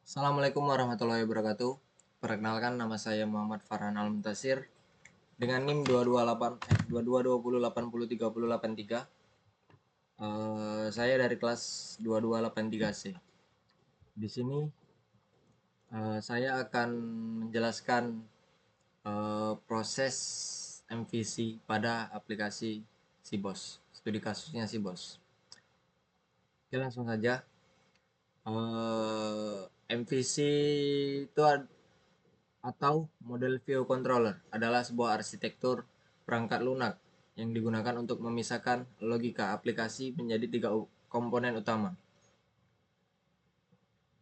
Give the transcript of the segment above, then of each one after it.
Assalamualaikum warahmatullahi wabarakatuh. Perkenalkan, nama saya Muhammad Farhan Al-Muntasir dengan NIM 2220803083. Saya dari kelas 2283C. Di sini saya akan menjelaskan proses MVC pada aplikasi Sibos, studi kasusnya Sibos. Oke, langsung saja. MVC itu atau model view controller adalah sebuah arsitektur perangkat lunak yang digunakan untuk memisahkan logika aplikasi menjadi tiga komponen utama,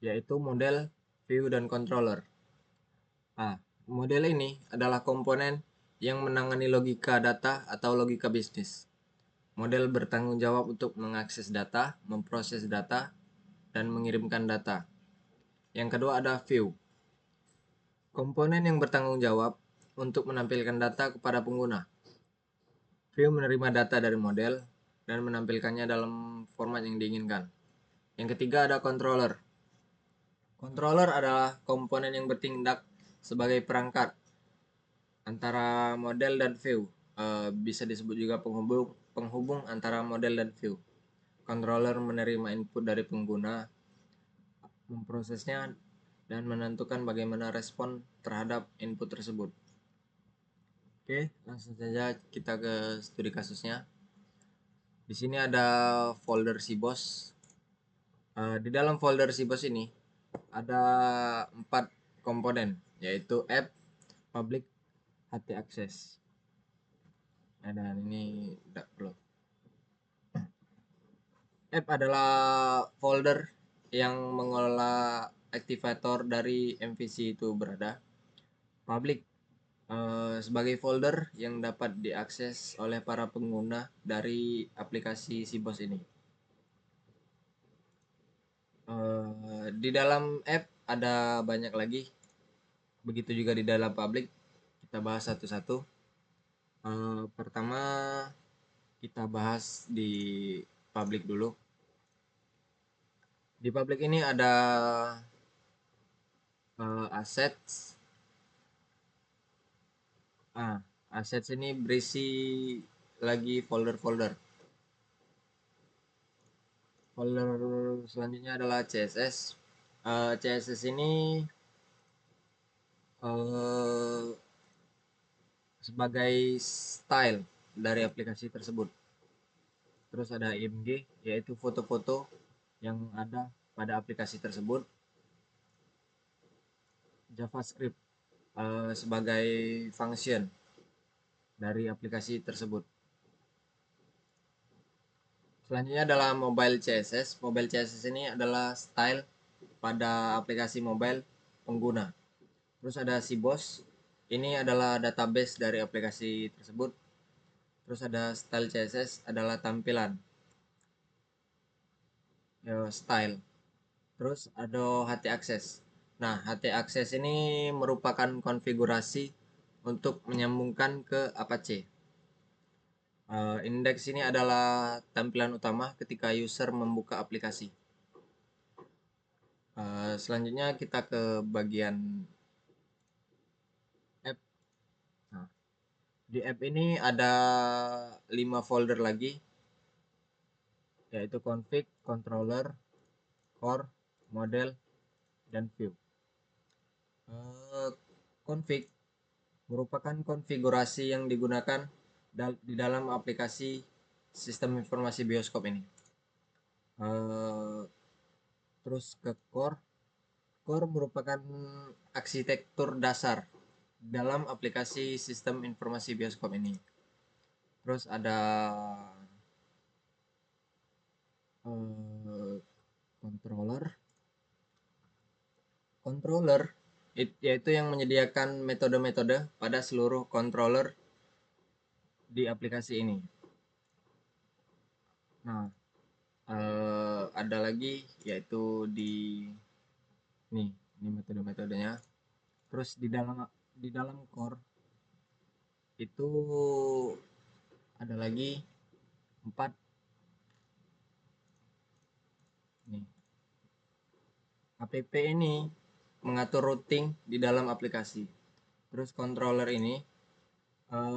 yaitu model, view, dan controller. Nah, model ini adalah komponen yang menangani logika data atau logika bisnis. Model bertanggung jawab untuk mengakses data, memproses data, dan mengirimkan data. Yang kedua ada view, komponen yang bertanggung jawab untuk menampilkan data kepada pengguna. View menerima data dari model dan menampilkannya dalam format yang diinginkan. Yang ketiga ada controller. Controller adalah komponen yang bertindak sebagai perangkat antara model dan view. Bisa disebut juga penghubung antara model dan view. Controller menerima input dari pengguna, memprosesnya, dan menentukan bagaimana respon terhadap input tersebut. Oke, langsung saja kita ke studi kasusnya. Di sini ada folder Sibos. Di dalam folder Sibos ini ada 4 komponen, yaitu app, public, HT access. Nah, dan ini tidak perlu. App adalah folder yang mengelola aktivator dari MVC itu berada. Public sebagai folder yang dapat diakses oleh para pengguna dari aplikasi Sibos ini. Di dalam app ada banyak lagi, begitu juga di dalam public. Kita bahas satu-satu. Pertama kita bahas di public dulu. Di public ini ada assets. Assets ini berisi lagi folder-folder. Folder selanjutnya adalah CSS. CSS ini sebagai style dari aplikasi tersebut. Terus ada IMG, yaitu foto-foto yang ada pada aplikasi tersebut. JavaScript sebagai function dari aplikasi tersebut. Selanjutnya adalah mobile CSS. Mobile CSS ini adalah style pada aplikasi mobile pengguna. Terus ada Sibos. Ini adalah database dari aplikasi tersebut. Terus ada style CSS adalah tampilan, style. Terus ada HT access. Nah, HT access ini merupakan konfigurasi untuk menyambungkan ke Apache. Indeks ini adalah tampilan utama ketika user membuka aplikasi. Selanjutnya kita ke bagian app. Nah, di app ini ada 5 folder lagi, yaitu config, controller, core, model, dan view. Config merupakan konfigurasi yang digunakan di dalam aplikasi sistem informasi bioskop ini. Terus ke core. Core merupakan arsitektur dasar dalam aplikasi sistem informasi bioskop ini. Terus ada controller. Controller yaitu yang menyediakan metode-metode pada seluruh controller di aplikasi ini. Nah, ada lagi yaitu ini metode-metodenya. Terus di dalam core itu ada lagi 4 nih, app ini mengatur routing di dalam aplikasi. Terus controller ini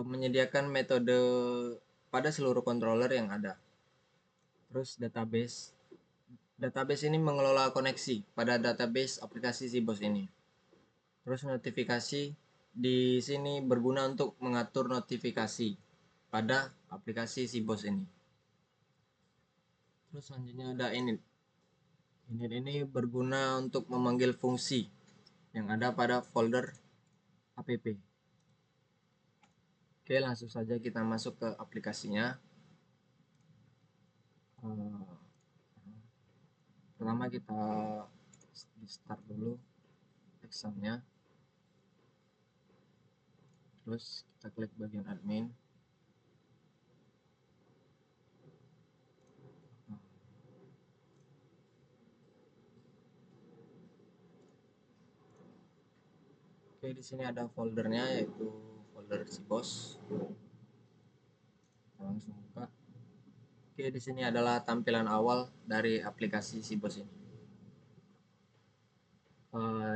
menyediakan metode pada seluruh controller yang ada. Terus database ini mengelola koneksi pada database aplikasi Sibos ini. Terus notifikasi di sini berguna untuk mengatur notifikasi pada aplikasi Sibos ini. Terus selanjutnya ada init. Init ini berguna untuk memanggil fungsi yang ada pada folder app. Oke, langsung saja kita masuk ke aplikasinya. Pertama kita start dulu examnya. Terus kita klik bagian admin. Oke, di sini ada foldernya yaitu folder Sibos. Kita langsung buka. Oke, di sini adalah tampilan awal dari aplikasi Sibos ini.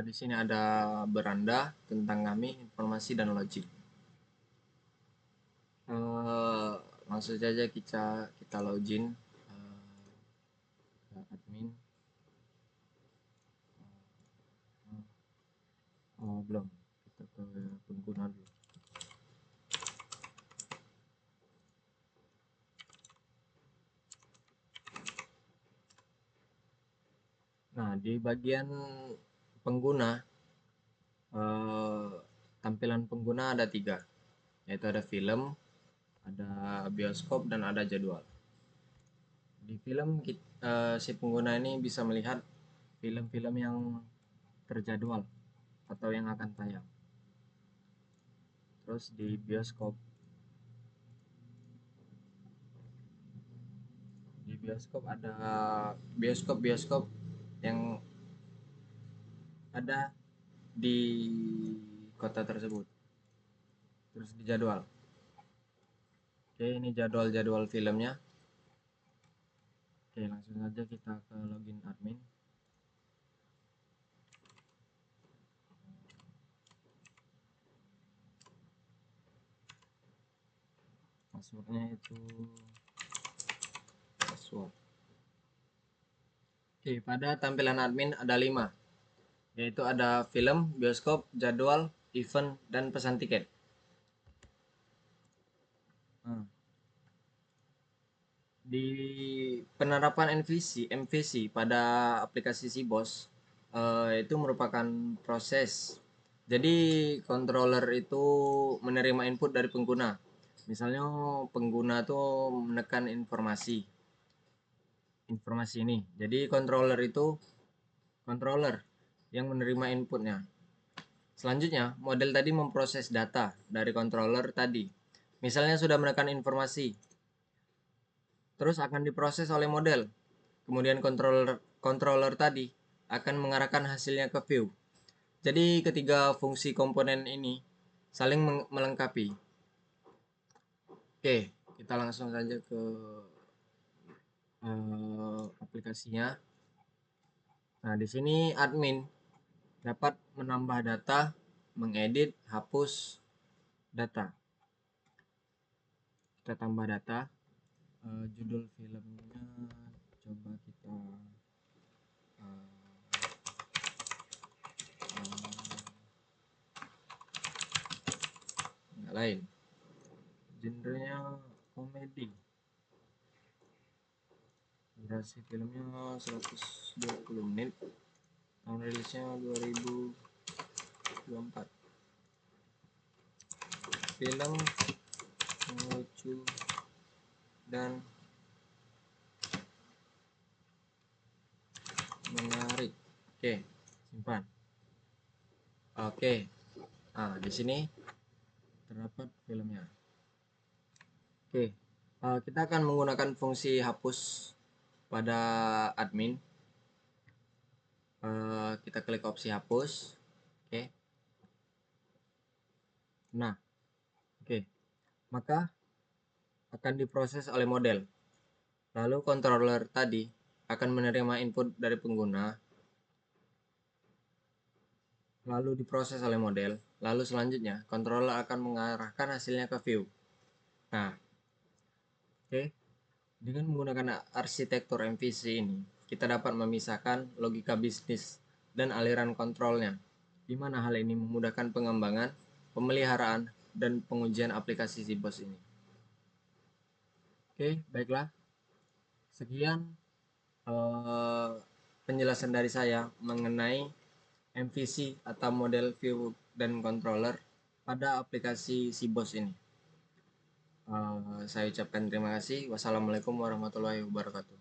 Di sini ada beranda tentang kami, informasi dan logik. Langsung saja kita login ke admin. Belum, kita ke pengguna dulu. Nah, di bagian pengguna, tampilan pengguna ada 3, yaitu ada film, ada bioskop, dan ada jadwal. Di film si pengguna ini bisa melihat film-film yang terjadwal atau yang akan tayang. Terus di bioskop ada bioskop yang ada di kota tersebut. Terus di jadwal. Oke, ini jadwal filmnya. Oke, langsung saja kita ke login admin. Passwordnya itu password. Oke, pada tampilan admin ada 5, yaitu ada film, bioskop, jadwal, event, dan pesan tiket. Di penerapan MVC pada aplikasi Sibos itu merupakan proses. Jadi controller itu menerima input dari pengguna. Misalnya pengguna tuh menekan informasi ini. Jadi controller yang menerima inputnya. Selanjutnya, model tadi memproses data dari controller tadi. Misalnya sudah menekan informasi, terus akan diproses oleh model. Kemudian controller tadi akan mengarahkan hasilnya ke view. Jadi ketiga fungsi komponen ini saling melengkapi. Oke, kita langsung saja ke aplikasinya. Nah, di sini admin dapat menambah data, mengedit, hapus data. Kita tambah data. Judul filmnya coba kita nggak lain. Genrenya komedi. Durasi filmnya 120 menit. Tahun rilisnya 2024. Film lucu dan menarik. Oke, simpan. Oke. Nah, di sini terdapat filmnya. Oke. Kita akan menggunakan fungsi hapus pada admin. Kita klik opsi hapus. Oke. Nah, oke. Maka akan diproses oleh model. Lalu controller tadi akan menerima input dari pengguna. lalu diproses oleh model, lalu selanjutnya controller akan mengarahkan hasilnya ke view. Nah, oke. Dengan menggunakan arsitektur MVC ini, kita dapat memisahkan logika bisnis dan aliran kontrolnya, di mana hal ini memudahkan pengembangan, pemeliharaan, dan pengujian aplikasi SIBOS ini. Oke, baiklah. Sekian penjelasan dari saya mengenai MVC atau model view dan controller pada aplikasi SIBOS ini. Saya ucapkan terima kasih. Wassalamualaikum warahmatullahi wabarakatuh.